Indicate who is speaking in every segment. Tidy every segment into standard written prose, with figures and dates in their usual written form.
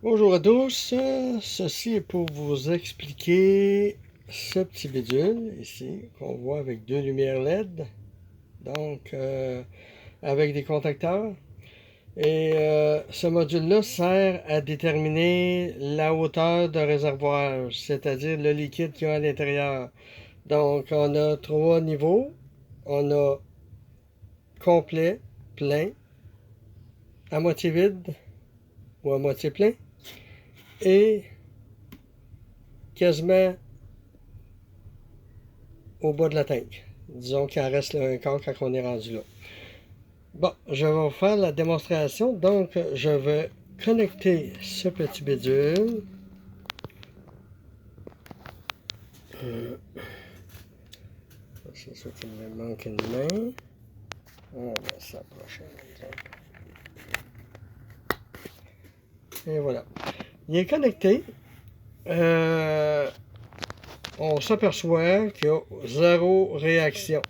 Speaker 1: Bonjour à tous, ceci est pour vous expliquer ce petit bidule ici qu'on voit avec deux lumières LED, donc avec des contacteurs. Et ce module-là sert à déterminer la hauteur de réservoir, c'est-à-dire le liquide qu'il y a à l'intérieur. Donc on a trois niveaux, on a complet, plein, à moitié vide ou à moitié plein, et quasiment au bas de la tank. Disons qu'il en reste un quart quand on est rendu là. Bon, je vais vous faire la démonstration. Donc, je vais connecter ce petit bidule. C'est ça qui me manque une main. On va s'approcher. Et voilà. Il est connecté. On s'aperçoit qu'il y a zéro réaction.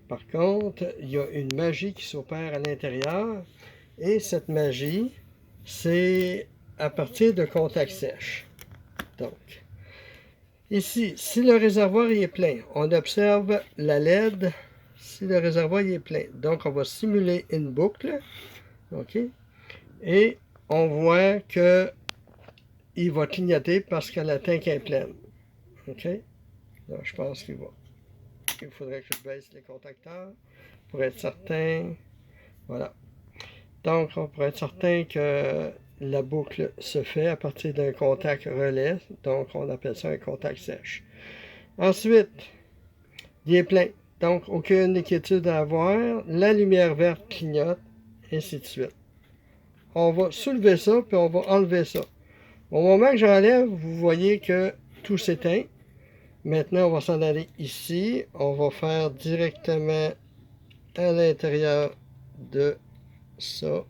Speaker 1: Par contre, il y a une magie qui s'opère à l'intérieur. Et cette magie, c'est à partir de contacts sèches. Donc, ici, si le réservoir est plein, on observe la LED si le réservoir est plein. Donc, on va simuler une boucle. OK? Et on voit que il va clignoter parce que la tank est pleine. OK? Donc, je pense qu'il va. Il faudrait que je baisse les contacteurs pour être certain. Voilà. Donc, on pourrait être certain que la boucle se fait à partir d'un contact relais. Donc, on appelle ça un contact sèche. Ensuite, il est plein. Donc, aucune inquiétude à avoir. La lumière verte clignote, et ainsi de suite. On va soulever ça, puis on va enlever ça. Au moment que j'enlève, vous voyez que tout s'éteint. Maintenant, on va s'en aller ici. On va faire directement à l'intérieur de ça.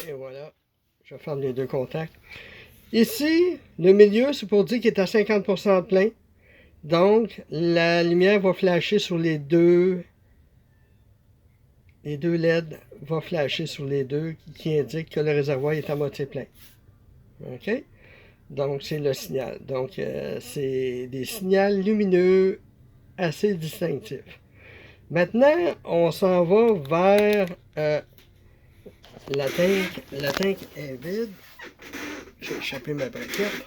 Speaker 1: Et voilà. Je ferme les deux contacts. Ici, le milieu, c'est pour dire qu'il est à 50% plein. Donc, la lumière va flasher sur les deux LED va flasher sur les deux qui indiquent que le réservoir est à moitié plein. OK? Donc, c'est le signal. Donc, c'est des signaux lumineux assez distinctifs. Maintenant, on s'en va vers la tank. La tank est vide. J'ai échappé ma braquette.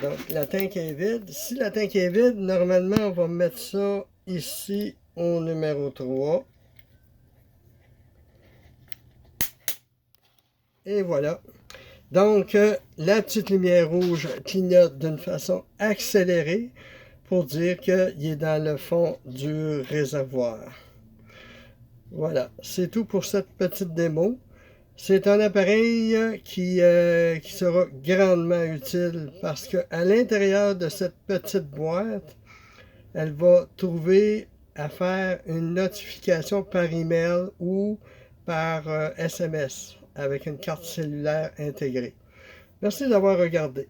Speaker 1: Donc, la tank est vide. Si la tank est vide, normalement, on va mettre ça ici au numéro 3. Et voilà. Donc, la petite lumière rouge clignote d'une façon accélérée pour dire qu'il est dans le fond du réservoir. Voilà, c'est tout pour cette petite démo. C'est un appareil qui sera grandement utile parce qu'à l'intérieur de cette petite boîte, elle va trouver à faire une notification par email ou par SMS avec une carte cellulaire intégrée. Merci d'avoir regardé.